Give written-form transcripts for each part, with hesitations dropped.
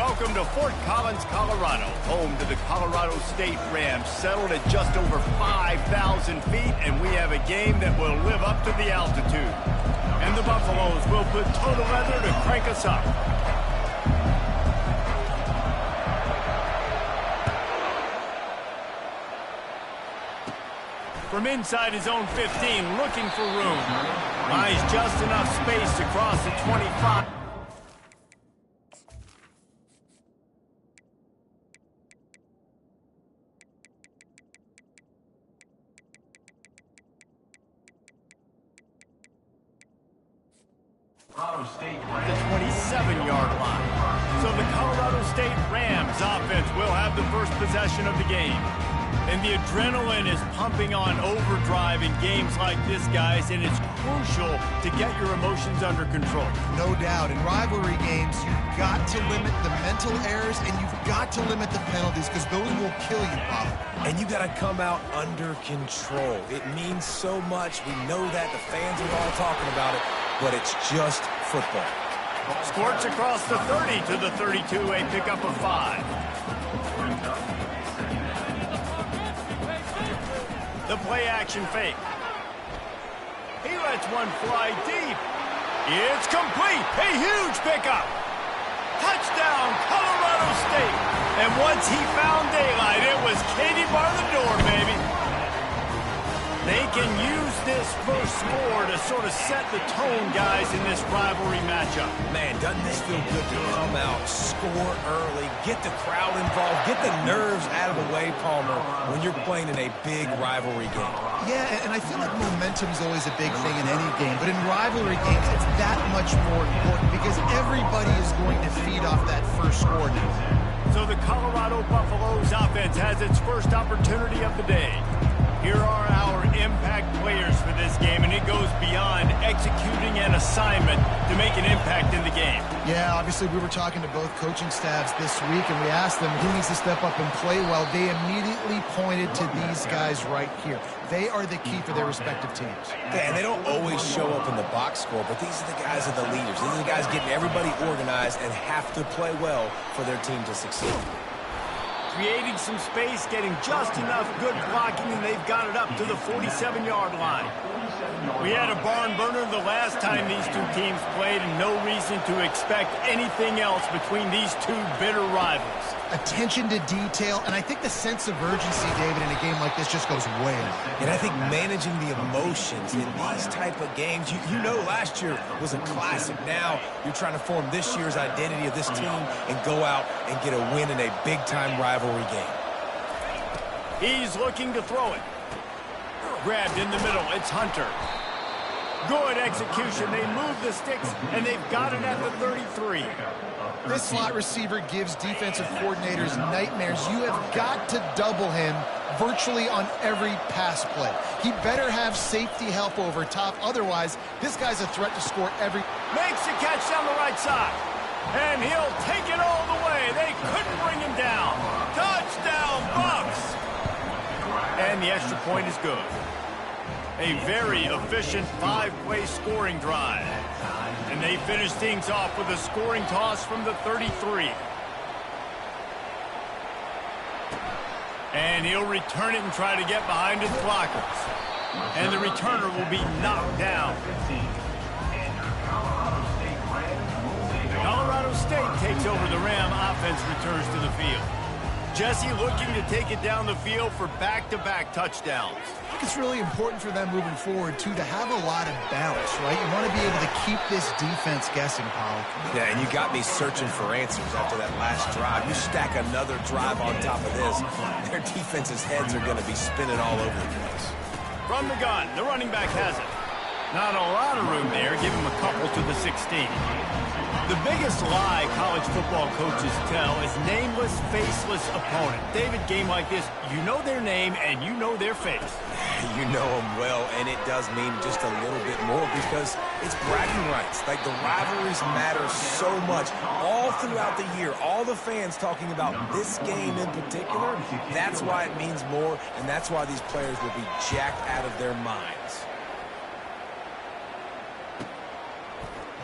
Welcome to Fort Collins, Colorado, home to the Colorado State Rams, settled at just over 5,000 feet, and we have a game that will live up to the altitude. And the Buffaloes will put total leather to crank us up. From inside his own 15, looking for room. Buys just enough space to cross the 25. The 27-yard line. So the Colorado State Rams offense will have the first possession of the game. And the adrenaline is pumping on overdrive in games like this, guys, and it's crucial to get your emotions under control. No doubt. In rivalry games, you've got to limit the mental errors and you've got to limit the penalties because those will kill you, Bob. And you got to come out under control. It means so much. We know that. The fans are all talking about it, but it's just football. Squirts across the 30 to the 32, a pickup of 5. The play-action fake. He lets one fly deep. It's complete. A huge pickup. Touchdown, Colorado State. And once he found daylight, it was Katie bar the door, baby. They can use this first score to sort of set the tone, guys, in this rivalry matchup. Man, doesn't this feel good to come out, score early, get the crowd involved, get the nerves out of the way, Palmer, when you're playing in a big rivalry game. Yeah, and I feel like momentum's always a big thing in any game, but in rivalry games, it's that much more important because everybody is going to feed off that first score now. So the Colorado Buffaloes offense has its first opportunity of the day. Here are our impact players for this game, and it goes beyond executing an assignment to make an impact in the game. Yeah, obviously we were talking to both coaching staffs this week, and we asked them who needs to step up and play well. They immediately pointed to these guys right here. They are the key for their respective teams. Yeah, and they don't always show up in the box score, but these are the guys that are the leaders. These are the guys getting everybody organized and have to play well for their team to succeed. Creating some space, getting just enough good blocking, and they've got it up to the 47-yard line. We had a barn burner the last time these two teams played, and no reason to expect anything else between these two bitter rivals. Attention to detail, and I think the sense of urgency, David, in a game like this just goes way up. And I think managing the emotions in these type of games, you know last year was a classic. Now you're trying to form this year's identity of this team and go out and get a win in a big-time rivalry game. He's looking to throw it. Grabbed in the middle, it's Hunter. Good execution. They move the sticks, and they've got it at the 33. This slot receiver gives defensive coordinators nightmares. You have got to double him virtually on every pass play. He better have safety help over top. Otherwise, this guy's a threat to score every... Makes the catch down the right side. And he'll take it all the way. They couldn't bring him down. Touchdown, Buffs! And the extra point is good. A very efficient 5-play scoring drive. And they finish things off with a scoring toss from the 33. And he'll return it and try to get behind his blockers. And the returner will be knocked down. Colorado State takes over the Ram offense, returns to the field. Jesse looking to take it down the field for back-to-back touchdowns. I think it's really important for them moving forward, too, to have a lot of balance, right? You want to be able to keep this defense guessing, Paul. Yeah, and you got me searching for answers after that last drive. You stack another drive on top of this, their defense's heads are going to be spinning all over the place. From the gun, the running back has it. Not a lot of room there. Give him a couple to the 16. The biggest lie college football coaches tell is nameless, faceless opponent. David, game like this, you know their name and you know their face. You know them well, and it does mean just a little bit more because it's bragging rights. Like, the rivalries matter so much all throughout the year. All the fans talking about this game in particular, that's why it means more, and that's why these players will be jacked out of their minds.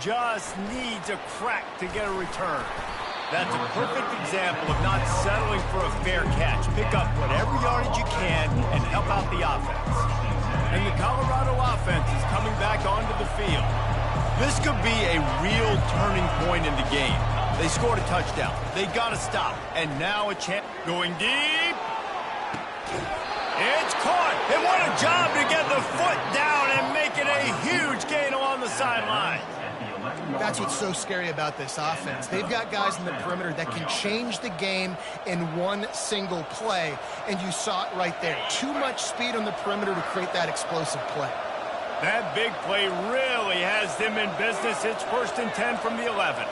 Just needs a crack to get a return. That's a perfect example of not settling for a fair catch. Pick up whatever yardage you can and help out the offense. And the Colorado offense is coming back onto the field. This could be a real turning point in the game. They scored a touchdown. They got to stop. And now a chance. Going deep. It's caught. And what a job to get the foot down and make it a huge gain along the sideline. That's what's so scary about this offense. They've got guys in the perimeter that can change the game in one single play, and you saw it right there. Too much speed on the perimeter to create that explosive play. That big play really has them in business. It's 1st and 10 from the 11.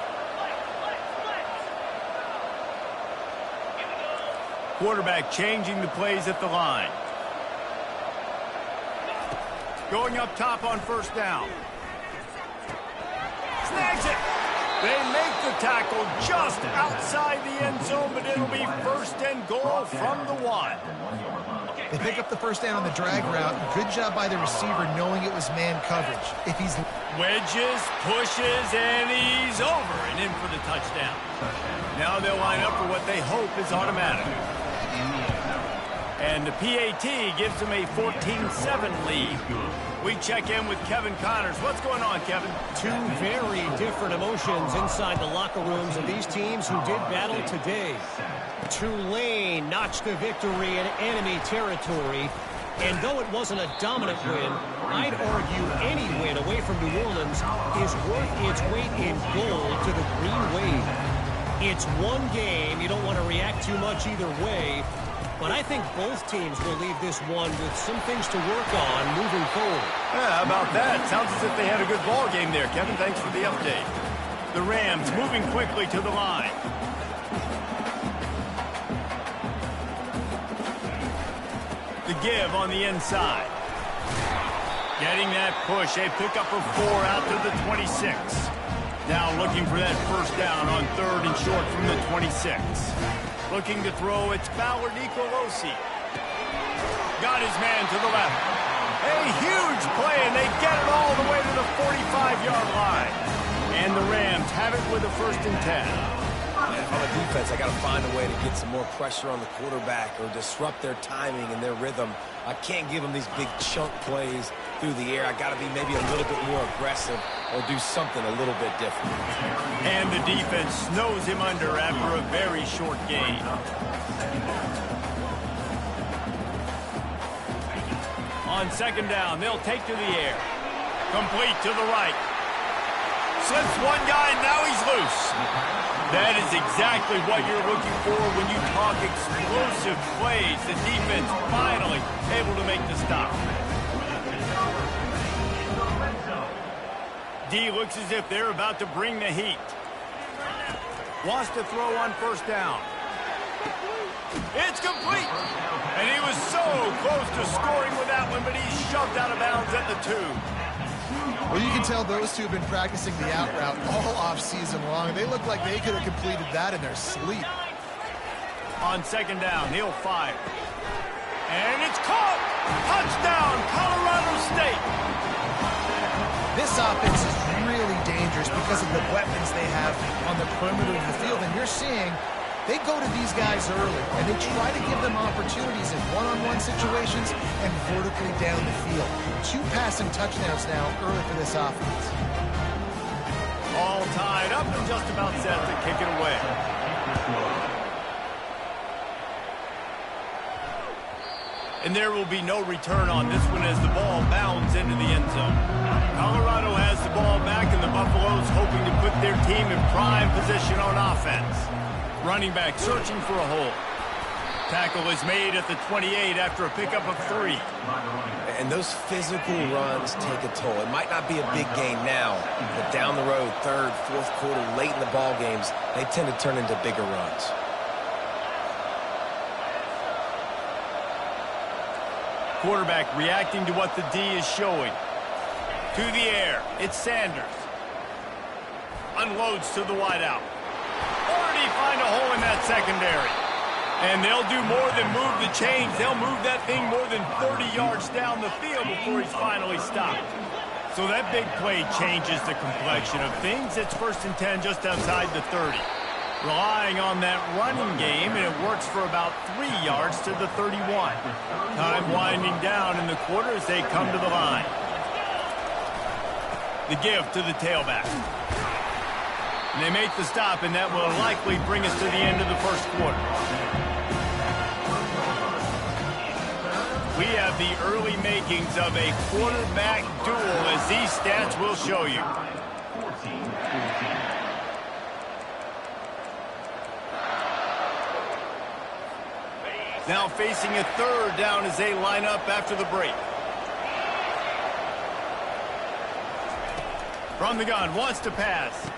Quarterback changing the plays at the line. Going up top on 1st down. Snags it. They make the tackle just outside the end zone, but it'll be 1st and goal from the 1. They pick up the 1st down on the drag route. Good job by the receiver knowing it was man coverage. If he's wedges, pushes, and he's over and in for the touchdown. Now they'll line up for what they hope is automatic. And the PAT gives them a 14-7 lead. We check in with Kevin Connors. What's going on, Kevin? Two very different emotions inside the locker rooms of these teams who did battle today. Tulane notched a victory in enemy territory. And though it wasn't a dominant win, I'd argue any win away from New Orleans is worth its weight in gold to the Green Wave. It's one game. You don't want to react too much either way. But I think both teams will leave this one with some things to work on moving forward. Yeah, how about that? Sounds as if they had a good ball game there, Kevin. Thanks for the update. The Rams moving quickly to the line. The give on the inside. Getting that push. A pickup of 4 out to the 26. Now looking for that 1st down on 3rd and short from the 26. Looking to throw, it's Ballard Nicolosi. Got his man to the left. A huge play, and they get it all the way to the 45-yard line. And the Rams have it with a 1st and 10. On the defense, I got to find a way to get some more pressure on the quarterback or disrupt their timing and their rhythm. I can't give them these big chunk plays through the air. I got to be maybe a little bit more aggressive or do something a little bit different. And the defense snows him under after a very short gain. On 2nd down, they'll take to the air. Complete to the right. Slips one guy, now he's loose. That is exactly what you're looking for when you talk explosive plays. The defense finally able to make the stop. D looks as if they're about to bring the heat. Wants to throw on 1st down. It's complete. And he was so close to scoring with that one, but he's shoved out of bounds at the 2. Well, you can tell those two have been practicing the out route all off-season long. They look like they could have completed that in their sleep. On 2nd down, he'll fire. And it's caught! Touchdown, Colorado State! This offense is really dangerous because of the weapons they have on the perimeter of the field. And you're seeing they go to these guys early, and they try to give them opportunities in one-on-one situations and vertically down the field. 2 passing touchdowns now early for this offense. All tied up and just about set to kick it away. And there will be no return on this one as the ball bounds into the end zone. Colorado has the ball back, and the Buffaloes hoping to put their team in prime position on offense. Running back searching for a hole. Tackle is made at the 28 after a pickup of 3. And those physical runs take a toll. It might not be a big gain now, but down the road, 3rd, 4th quarter, late in the ball games, they tend to turn into bigger runs. Quarterback reacting to what the D is showing. To the air, it's Sanders. Unloads to the wideout. Already find a hole in that secondary. And they'll do more than move the chains. They'll move that thing more than 30 yards down the field before he's finally stopped. So that big play changes the complexion of things. It's 1st and 10 just outside the 30. Relying on that running game, and it works for about 3 yards to the 31. Time winding down in the quarter as they come to the line. The give to the tailback. And they make the stop, and that will likely bring us to the end of the first quarter. We have the early makings of a quarterback duel, as these stats will show you. Now facing a third down as they line up after the break. From the gun, wants to pass.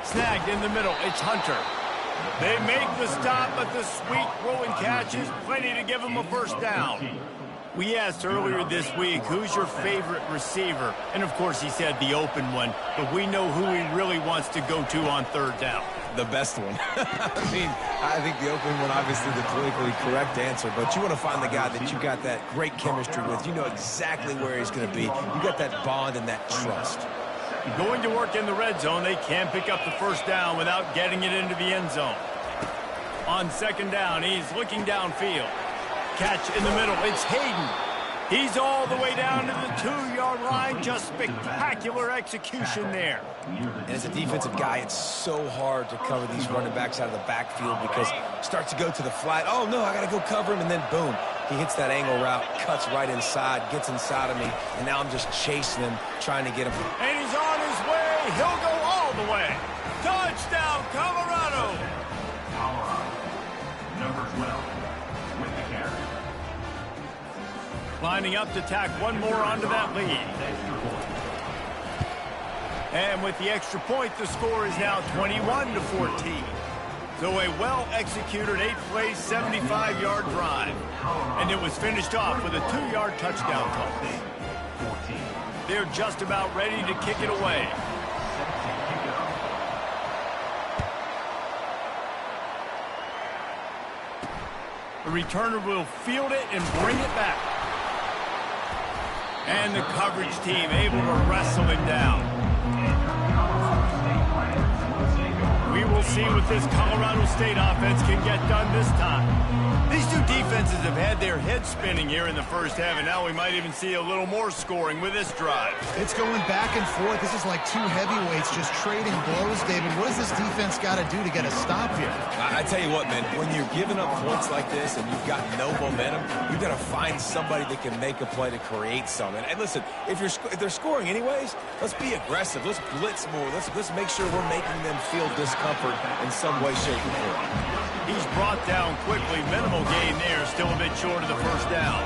Snagged in the middle, it's Hunter. They make the stop, but the sweet throw and catch is plenty to give them a first down. We asked earlier this week, who's your favorite receiver? And of course he said the open one, but we know who he really wants to go to on third down. The best one. I think the open one, obviously the politically correct answer, but you want to find the guy that you got that great chemistry with. You know exactly where he's going to be. You got that bond and that trust. Going to work in the red zone, they can't pick up the first down without getting it into the end zone. On second down, he's looking downfield. Catch in the middle, it's Hayden. He's all the way down to the 2-yard line. Just spectacular execution there. And as a defensive guy, it's so hard to cover these running backs out of the backfield because it starts to go to the flat. Oh, no, I got to go cover him, and then boom. He hits that angle route, cuts right inside, gets inside of me, and now I'm just chasing him, trying to get him. And he's on his way. He'll go all the way. Touchdown, Colorado. Number 12 with the carry. Lining up to tack one more onto that lead. And with the extra point, the score is now 21-14. So a well-executed 8-play, 75-yard drive. And it was finished off with a 2-yard touchdown toss. They're just about ready to kick it away. The returner will field it and bring it back. And the coverage team able to wrestle him down. We will see what this Colorado State offense can get done this time. These two defenses have had their heads spinning here in the first half, and now we might even see a little more scoring with this drive. It's going back and forth. This is like two heavyweights just trading blows, David. What does this defense got to do to get a stop here? I tell you what, man, when you're giving up points like this and you've got no momentum, you've got to find somebody that can make a play to create something. And listen, if they're scoring anyways, let's be aggressive. Let's blitz more. Let's make sure we're making them feel discomfort in some way, shape, or form. He's brought down quickly. Minimal gain there, still a bit short of the first down.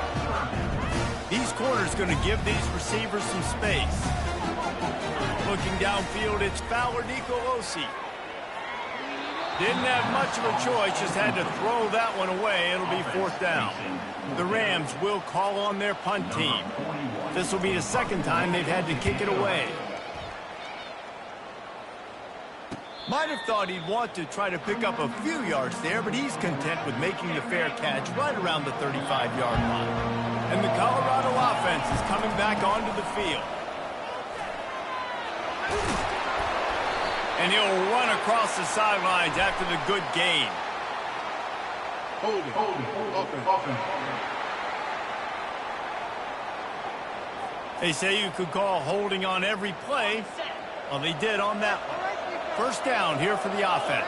These corners going to give these receivers some space. Looking downfield, it's Fowler Nicolosi. Didn't have much of a choice, just had to throw that one away. It'll be fourth down. The Rams will call on their punt team. This will be the second time they've had to kick it away. Might have thought he'd want to try to pick up a few yards there, but he's content with making the fair catch right around the 35-yard line. And the Colorado offense is coming back onto the field. And he'll run across the sidelines after the good gain. They say you could call holding on every play. Well, they did on that one. First down here for the offense.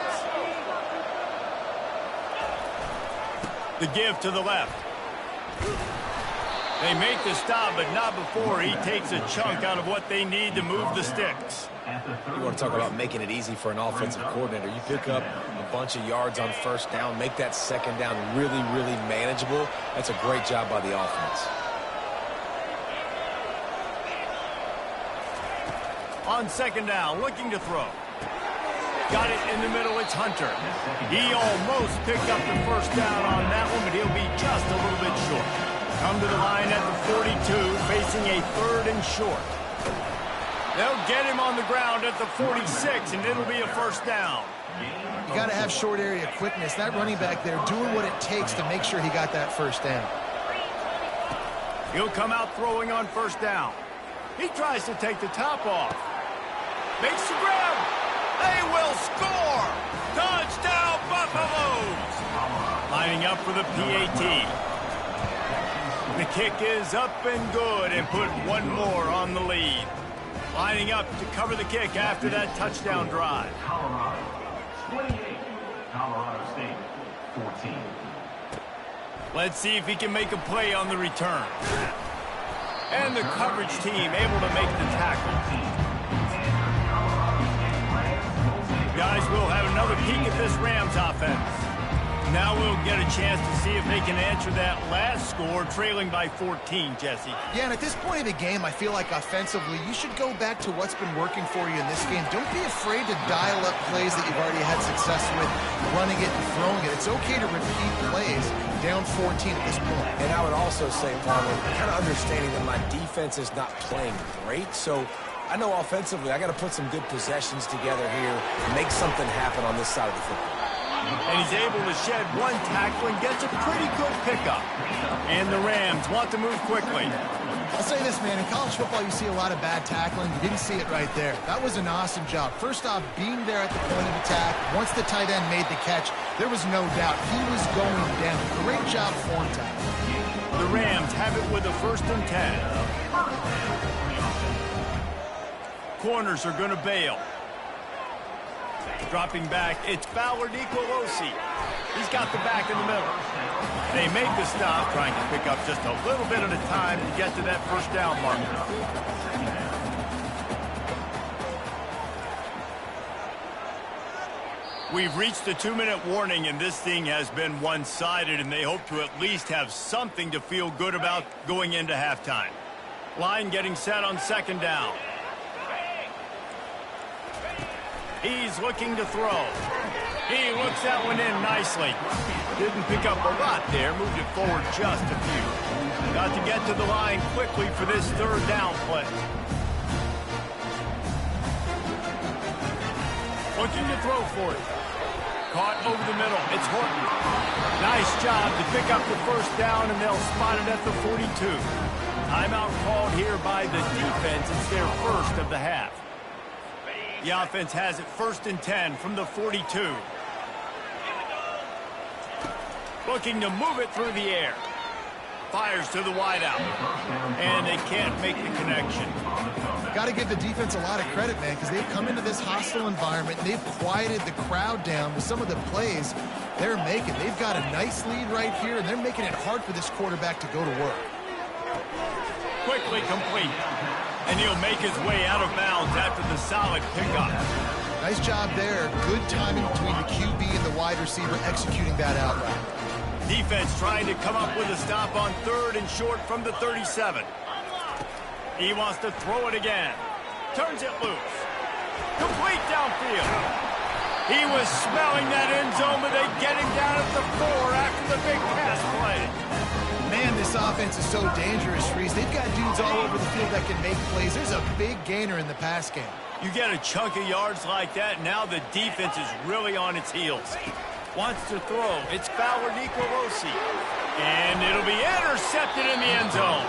The give to the left. They make the stop, but not before he takes a chunk out of what they need to move the sticks. You want to talk about making it easy for an offensive coordinator. You pick up a bunch of yards on first down, make that second down really, really manageable. That's a great job by the offense. On second down, looking to throw. Got it in the middle, it's Hunter. He almost picked up the first down on that one, but he'll be just a little bit short. Come to the line at the 42, facing a third and short. They'll get him on the ground at the 46, and it'll be a first down. You got to have short area quickness. That running back there doing what it takes to make sure he got that first down. He'll come out throwing on first down. He tries to take the top off. Makes the grab. They will score. Touchdown. up for the PAT. The kick is up and good and put one more on the lead. Lining up to cover the kick after that touchdown drive. Colorado 28, Colorado State 14. Let's see if he can make a play on the return. And the coverage team able to make the tackle. Guys, we'll have another peek at this Rams offense. Now we'll get a chance to see if they can answer that last score, trailing by 14, Jesse. Yeah, and at this point of the game, I feel like offensively, you should go back to what's been working for you in this game. Don't be afraid to dial up plays that you've already had success with, running it and throwing it. It's okay to repeat plays down 14 at this point. And I would also say, Marlon, kind of understanding that my defense is not playing great, so I know offensively I got to put some good possessions together here, make something happen on this side of the football. And he's able to shed one tackle and gets a pretty good pickup. And the Rams want to move quickly. I'll say this, man. In college football, you see a lot of bad tackling. You didn't see it right there. That was an awesome job. First off, being there at the point of attack. Once the tight end made the catch, there was no doubt he was going down. Great job form tackle. The Rams have it with a 1st and 10. Corners are going to bail. Dropping back, it's Ballard Nicolosi. He's got the back in the middle. They make the stop, trying to pick up just a little bit at a time to get to that 1st down marker. We've reached the 2-minute warning, and this thing has been one-sided, and they hope to at least have something to feel good about going into halftime. Line getting set on 2nd down. He's looking to throw. He looks that one in nicely. Didn't pick up a lot there. Moved it forward just a few. Got to get to the line quickly for this 3rd down play. Looking to throw for it. Caught over the middle. It's Horton. Nice job to pick up the 1st down, and they'll spot it at the 42. Timeout called here by the defense. It's their 1st of the half. The offense has it 1st and 10 from the 42. Looking to move it through the air. Fires to the wideout. And they can't make the connection. Got to give the defense a lot of credit, man, because they've come into this hostile environment. And they've quieted the crowd down with some of the plays they're making. They've got a nice lead right here, and they're making it hard for this quarterback to go to work. Quickly complete. And he'll make his way out of bounds after the solid pickup. Nice job there. Good timing between the QB and the wide receiver executing that out route. Defense trying to come up with a stop on 3rd and short from the 37. He wants to throw it again. Turns it loose. Complete downfield. He was smelling that end zone, but they get him down at the 4 after the big pass play. Man, this offense is so dangerous, Reese. They've got dudes all over the field that can make plays. There's a big gainer in the pass game. You get a chunk of yards like that, now the defense is really on its heels. Wants to throw. It's Ballard Nicolosi. And it'll be intercepted in the end zone.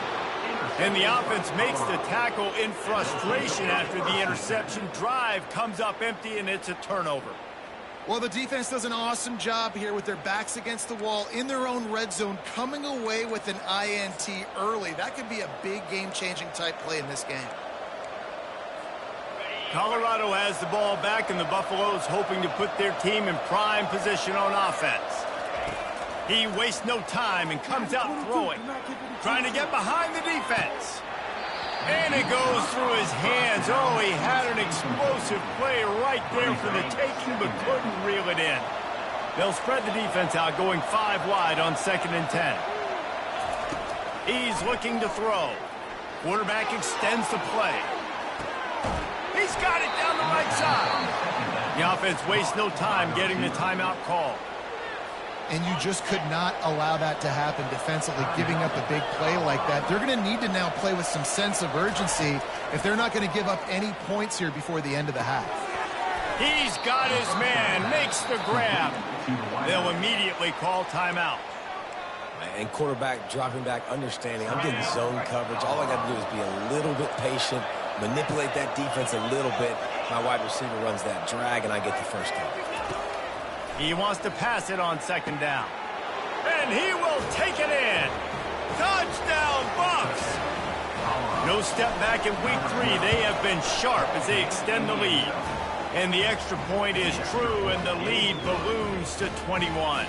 And the offense makes the tackle in frustration after the interception. Drive comes up empty, and it's a turnover. Well, the defense does an awesome job here with their backs against the wall in their own red zone, coming away with an INT early. That could be a big game-changing type play in this game. Colorado has the ball back, and the Buffaloes hoping to put their team in prime position on offense. He wastes no time and comes out throwing, trying to get behind the defense. And it goes through his hands. Oh, he had an explosive play right there for the taking, but couldn't reel it in. They'll spread the defense out, going 5 wide on 2nd and 10. He's looking to throw. Quarterback extends the play. He's got it down the right side. The offense wastes no time getting the timeout call. And you just could not allow that to happen defensively, giving up a big play like that. They're going to need to now play with some sense of urgency if they're not going to give up any points here before the end of the half. He's got his man, makes the grab. They'll immediately call timeout. And quarterback dropping back, understanding I'm getting zone coverage. All I got to do is be a little bit patient, manipulate that defense a little bit. My wide receiver runs that drag, and I get the 1st down. He wants to pass it on 2nd down. And he will take it in. Touchdown, Buffs! No step back in week 3. They have been sharp as they extend the lead. And the extra point is true, and the lead balloons to 21.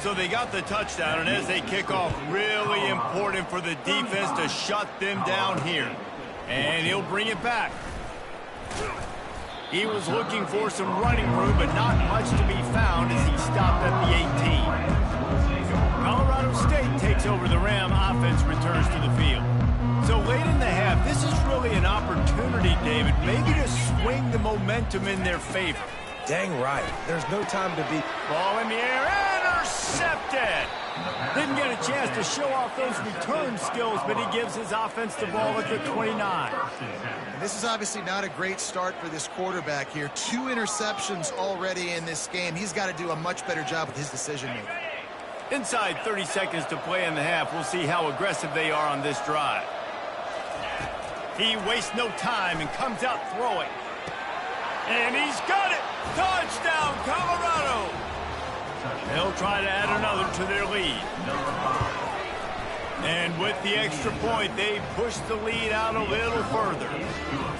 So they got the touchdown, and as they kick off, really important for the defense to shut them down here. And he'll bring it back. He was looking for some running room, but not much to be found as he stopped at the 18. Colorado State takes over the Ram. Offense returns to the field. So late in the half, this is really an opportunity, David, maybe to swing the momentum in their favor. Dang right. There's no time to be... Ball in the air, intercepted! Didn't get a chance to show off those return skills, but he gives his offense the ball at the 29. And this is obviously not a great start for this quarterback here. 2 interceptions already in this game. He's got to do a much better job with his decision-making. Inside 30 seconds to play in the half. We'll see how aggressive they are on this drive. He wastes no time and comes out throwing. And he's got it! Touchdown, Colorado! They'll try to add another to their lead. And with the extra point, they push the lead out a little further.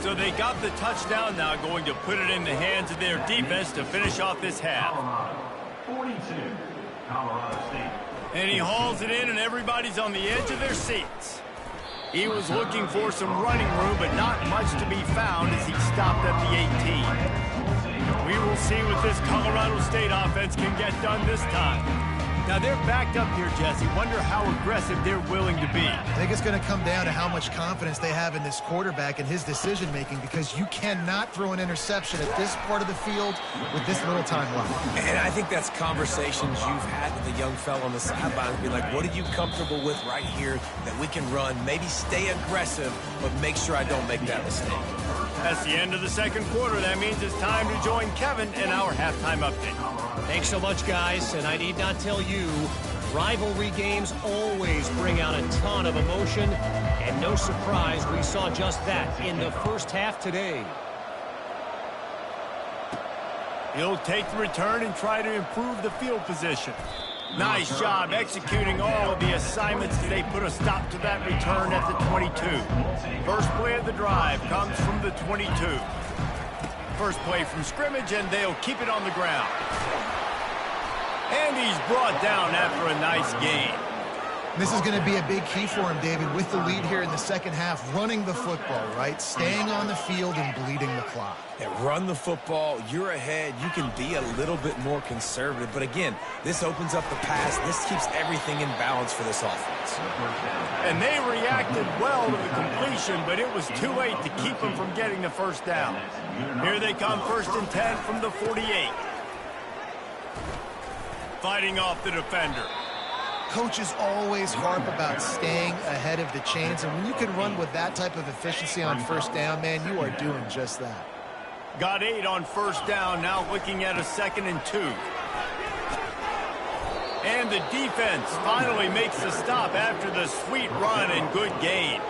So they got the touchdown, now going to put it in the hands of their defense to finish off this half. 42, Colorado State. And he hauls it in, and everybody's on the edge of their seats. He was looking for some running room, but not much to be found as he stopped at the 18. We will see what this Colorado State offense can get done this time. Now, they're backed up here, Jesse. Wonder how aggressive they're willing to be. I think it's going to come down to how much confidence they have in this quarterback and his decision-making, because you cannot throw an interception at this part of the field with this little time left. And I think that's conversations you've had with the young fella on the sideline. Be like, what are you comfortable with right here that we can run? Maybe stay aggressive, but make sure I don't make that mistake. That's the end of the second quarter. That means it's time to join Kevin in our halftime update. Thanks so much, guys. And I need not tell you, rivalry games always bring out a ton of emotion. And no surprise, we saw just that in the first half today. He'll take the return and try to improve the field position. Nice job executing all of the assignments as they put a stop to that return at the 22. First play of the drive comes from the 22. First play from scrimmage, and they'll keep it on the ground. And he's brought down after a nice gain. This is going to be a big key for him, David, with the lead here in the second half, running the football, right? Staying on the field and bleeding the clock. Yeah, run the football. You're ahead. You can be a little bit more conservative. But again, this opens up the pass. This keeps everything in balance for this offense. And they reacted well to the completion, but it was too late to keep them from getting the first down. Here they come, 1st and 10 from the 48. Fighting off the defender. Coaches always harp about staying ahead of the chains, and when you can run with that type of efficiency on first down, man, you are doing just that. Got 8 on first down, now looking at a 2nd and 2. And the defense finally makes the stop after the sweet run and good gain.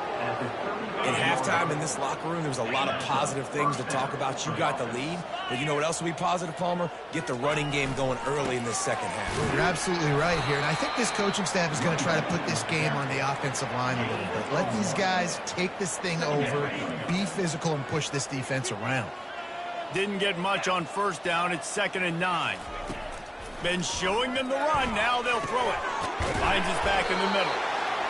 At halftime in this locker room, there was a lot of positive things to talk about. You got the lead, but you know what else will be positive, Palmer? Get the running game going early in this second half. You're absolutely right here, and I think this coaching staff is going to try to put this game on the offensive line a little bit. Let these guys take this thing over, be physical, and push this defense around. Didn't get much on first down. It's 2nd and 9. Been showing them the run. Now they'll throw it. Finds his back in the middle.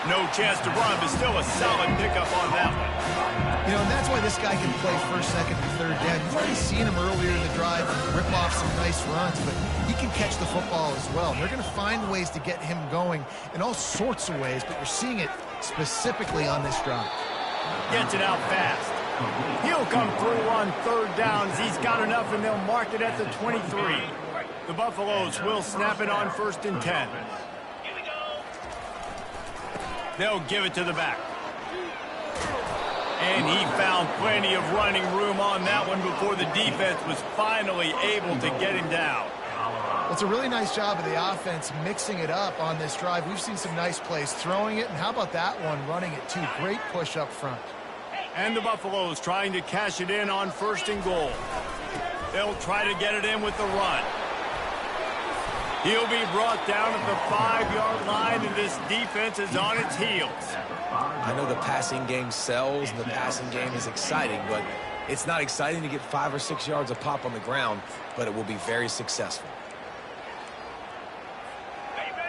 No chance to run, but still a solid pickup on that one. You know, and that's why this guy can play 1st, 2nd, and 3rd down. You've already seen him earlier in the drive rip off some nice runs, but he can catch the football as well. And they're going to find ways to get him going in all sorts of ways, but you're seeing it specifically on this drive. Gets it out fast. He'll come through on 3rd downs. He's got enough, and they'll mark it at the 23. The Buffaloes will snap it on 1st and 10. They'll give it to the back. And he found plenty of running room on that one before the defense was finally able to get him down. It's a really nice job of the offense mixing it up on this drive. We've seen some nice plays throwing it, and how about that one running it too? Great push up front. And the Buffaloes trying to cash it in on 1st and goal. They'll try to get it in with the run. He'll be brought down at the 5-yard line, and this defense is on its heels. I know the passing game sells and the passing game is exciting, but it's not exciting to get 5 or 6 yards a pop on the ground, but it will be very successful.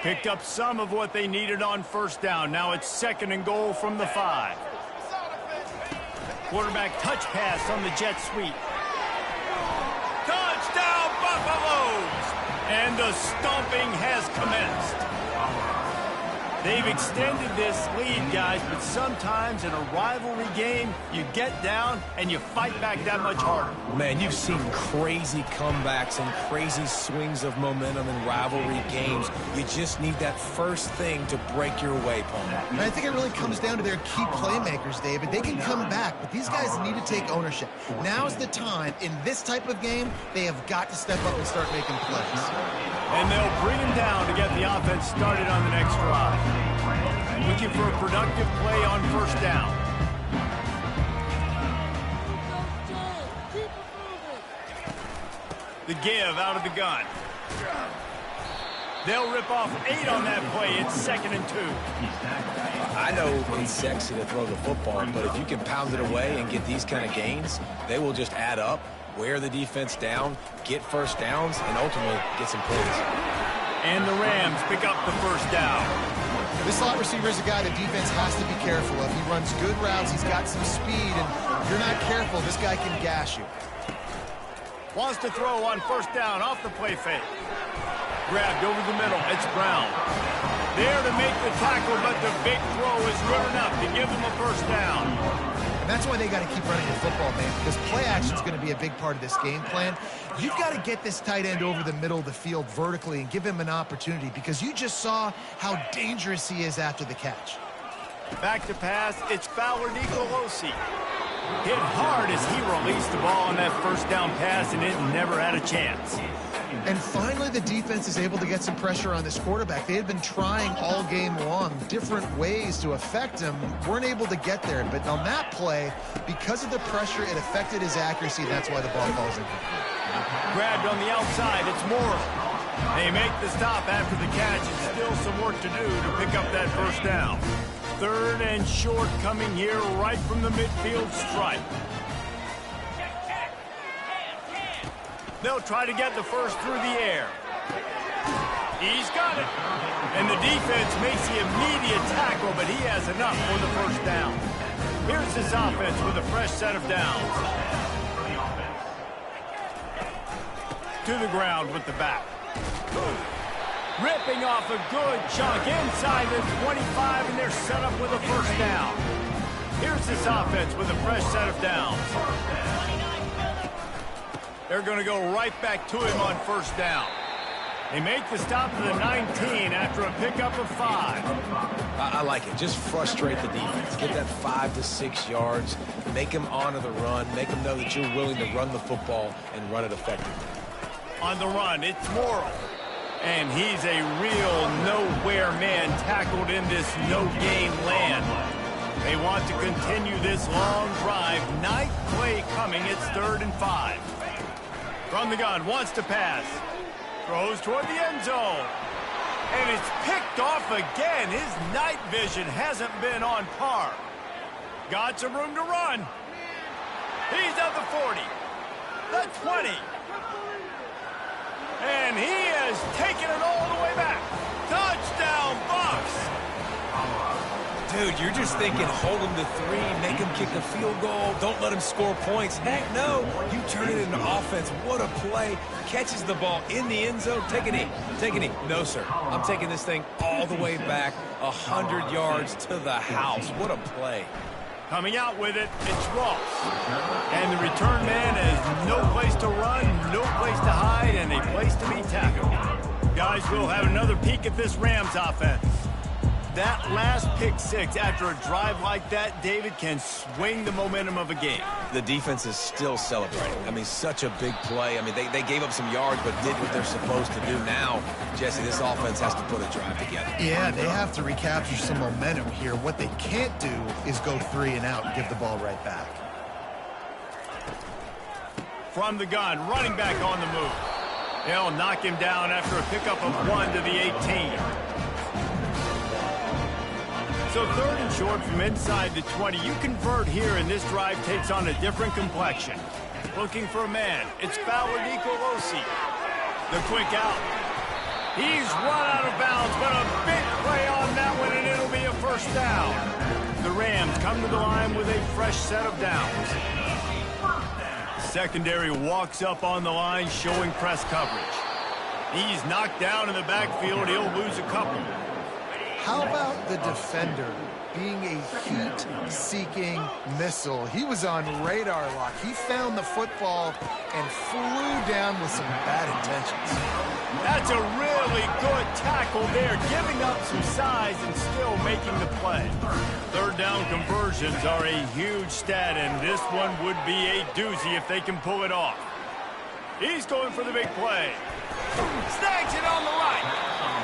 Picked up some of what they needed on first down. Now it's 2nd and goal from the 5. Quarterback touch pass on the jet sweep. Touchdown, Buffaloes! And the stomping has commenced. They've extended this lead, guys, but sometimes in a rivalry game, you get down and you fight back that much harder. Man, you've seen crazy comebacks and crazy swings of momentum in rivalry games. You just need that first thing to break your way, Paul. And I think it really comes down to their key playmakers, David. They can come back, but these guys need to take ownership. Now's the time. In this type of game, they have got to step up and start making plays. And they'll bring him down to get the offense started on the next drive. Looking for a productive play on first down. The give out of the gun. They'll rip off 8 on that play. It's 2nd and 2. I know it's sexy to throw the football, but if you can pound it away and get these kind of gains, they will just add up, wear the defense down, get first downs, and ultimately get some points. And the Rams pick up the first down. This slot receiver is a guy the defense has to be careful of. He runs good routes. He's got some speed, and if you're not careful, this guy can gash you. Wants to throw on first down off the play fake. Grabbed over the middle. It's Brown. There to make the tackle, but the big throw is good enough to give them a first down. And that's why they got to keep running the football, man, because play action is going to be a big part of this game plan. You've got to get this tight end over the middle of the field vertically and give him an opportunity, because you just saw how dangerous he is after the catch. Back to pass. It's Fowler Nicolosi. Hit hard as he released the ball on that first down pass, and it never had a chance. And finally, the defense is able to get some pressure on this quarterback. They had been trying all game long different ways to affect him. Weren't able to get there. But on that play, because of the pressure, it affected his accuracy. That's why the ball falls incomplete. Grabbed on the outside. It's Morrill. They make the stop after the catch, and still some work to do to pick up that first down. 3rd and short coming here right from the midfield stripe. They'll try to get the first through the air. He's got it. And the defense makes the immediate tackle, but he has enough for the first down. Here's his offense with a fresh set of downs. To the ground with the back. Ripping off a good chunk inside the 25, and they're set up with a first down. Here's this offense with a fresh set of downs. They're going to go right back to him on first down. They make the stop to the 19 after a pickup of 5. I like it. Just frustrate the defense. Get that 5 to 6 yards. Make them honor the run. Make them know that you're willing to run the football and run it effectively. On the run, it's Morrill. And he's a real nowhere man tackled in this no-gain land. They want to continue this long drive. 9th play coming. It's 3rd and 5. From the gun, wants to pass. Throws toward the end zone. And it's picked off again. His night vision hasn't been on par. Got some room to run. He's at the 40. The 20. And he has taken it all the way back. Touchdown, Buffs. Dude, you're just thinking, hold him to 3, make him kick a field goal, don't let him score points. Heck no, you turn it into offense. What a play. Catches the ball in the end zone. Take a knee. Take a knee. No, sir. I'm taking this thing all the way back 100 yards to the house. What a play. Coming out with it, it's Ross. And the return man has no place to run, no place to hide, and a place to be tackled. Guys, we'll have another peek at this Rams offense. That last pick 6 after a drive like that, David, can swing the momentum of a game. The defense is still celebrating. I mean, such a big play. I mean, they gave up some yards but did what they're supposed to do. Now, Jesse, this offense has to put a drive together. Yeah, they have to recapture some momentum here. What they can't do is go 3 and out and give the ball right back. From the gun, running back on the move. They'll knock him down after a pickup of 1 to the 18. So 3rd and short from inside the 20. You convert here, and this drive takes on a different complexion. Looking for a man. It's Fowler Nicolosi. The quick out. He's run out of bounds, but a big play on that one, and it'll be a first down. The Rams come to the line with a fresh set of downs. Secondary walks up on the line, showing press coverage. He's knocked down in the backfield. He'll lose a couple. How about the defender being a heat-seeking missile? He was on radar lock. He found the football and flew down with some bad intentions. That's a really good tackle there, giving up some size and still making the play. 3rd down conversions are a huge stat, and this one would be a doozy if they can pull it off. He's going for the big play. Snags it on the right.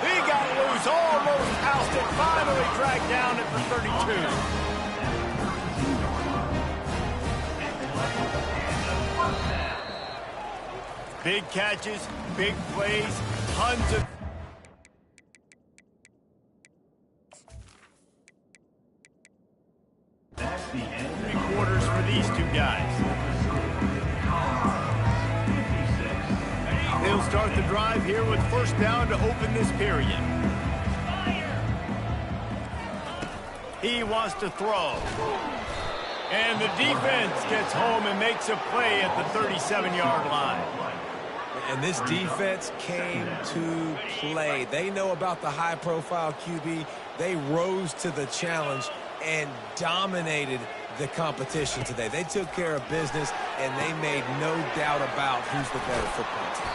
He got loose, almost housed it, finally dragged down at the 32. Big catches, big plays, tons of... That's the end. 3 quarters for these two guys. They'll start the drive here with first down to open this period. He wants to throw. And the defense gets home and makes a play at the 37-yard line. And this defense came to play. They know about the high-profile QB. They rose to the challenge and dominated the competition today. They took care of business, and they made no doubt about who's the better football team.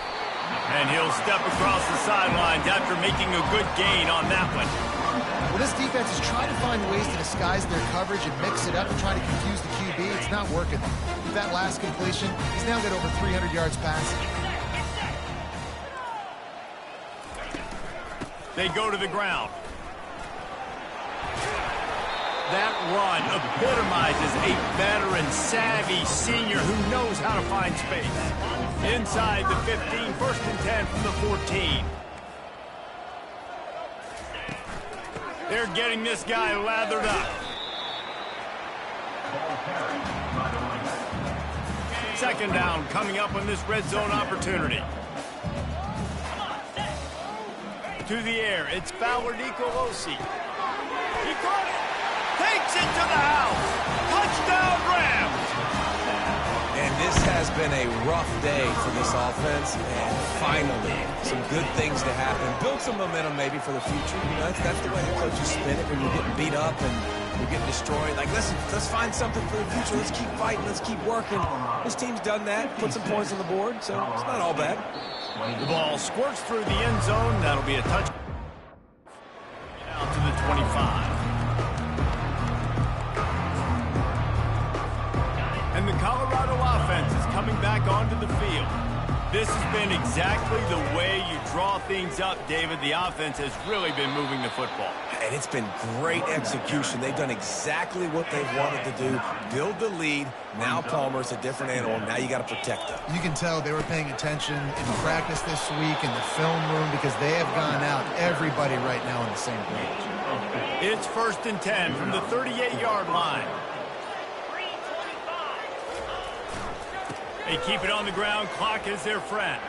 And he'll step across the sidelines after making a good gain on that one. Well, this defense is trying to find ways to disguise their coverage and mix it up and try to confuse the QB. It's not working. With that last completion, he's now got over 300 yards passing. They go to the ground. That run epitomizes a veteran, savvy senior who knows how to find space. Inside the 15, 1st and 10 from the 14. They're getting this guy lathered up. 2nd down coming up on this red zone opportunity. To the air, it's Fowler Nicolosi. He caught it. Takes it to the house. Touchdown, Rams. And this has been a rough day for this offense, and finally, some good things to happen. Build some momentum maybe for the future. You know, that's the way the coaches spin it when you're getting beat up and you're getting destroyed. Like, listen, let's find something for the future. Let's keep fighting. Let's keep working. This team's done that, put some points on the board, so it's not all bad. The ball squirts through the end zone. That'll be a touchdown. Down to the 25. And the Colorado offense is coming back onto the field. This has been exactly the way you draw things up, David. The offense has really been moving the football. And it's been great execution. They've done exactly what they wanted to do. Build the lead. Now Palmer's a different animal. Now you got to protect him. You can tell they were paying attention in practice this week in the film room because they have gone out, everybody right now on the same page. It's 1st and 10 from the 38-yard line. They keep it on the ground. Clock is their friend.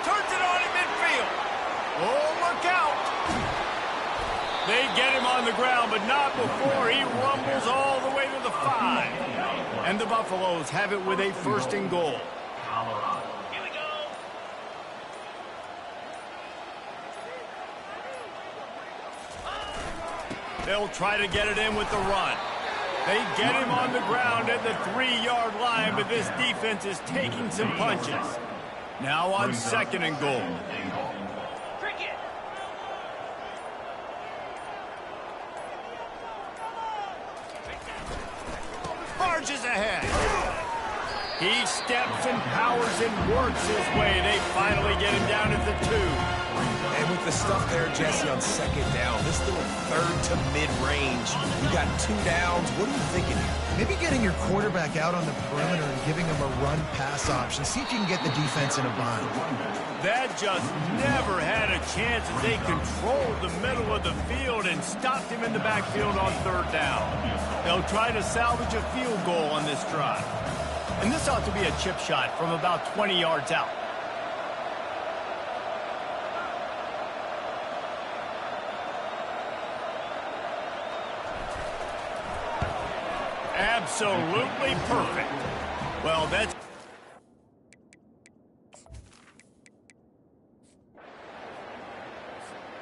Turns it on in midfield. Oh, look out. They get him on the ground, but not before he rumbles all the way to the 5. And the Buffaloes have it with a 1st and goal. Here we go. They'll try to get it in with the run. They get him on the ground at the 3-yard line, but this defense is taking some punches. Now on 2nd and goal. Barges ahead. He steps and powers and works his way. They finally get him down at the 2. And with the stuff there, Jesse, on second down, this little third to mid-range, you got 2 downs. What are you thinking here? Maybe getting your quarterback out on the perimeter and giving him a run-pass option. See if you can get the defense in a bind. That just never had a chance as they controlled the middle of the field and stopped him in the backfield on 3rd down. They'll try to salvage a field goal on this drive. And this ought to be a chip shot from about 20 yards out. Absolutely perfect. Well, that's...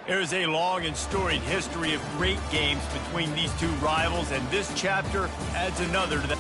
There's a long and storied history of great games between these two rivals, and this chapter adds another to that.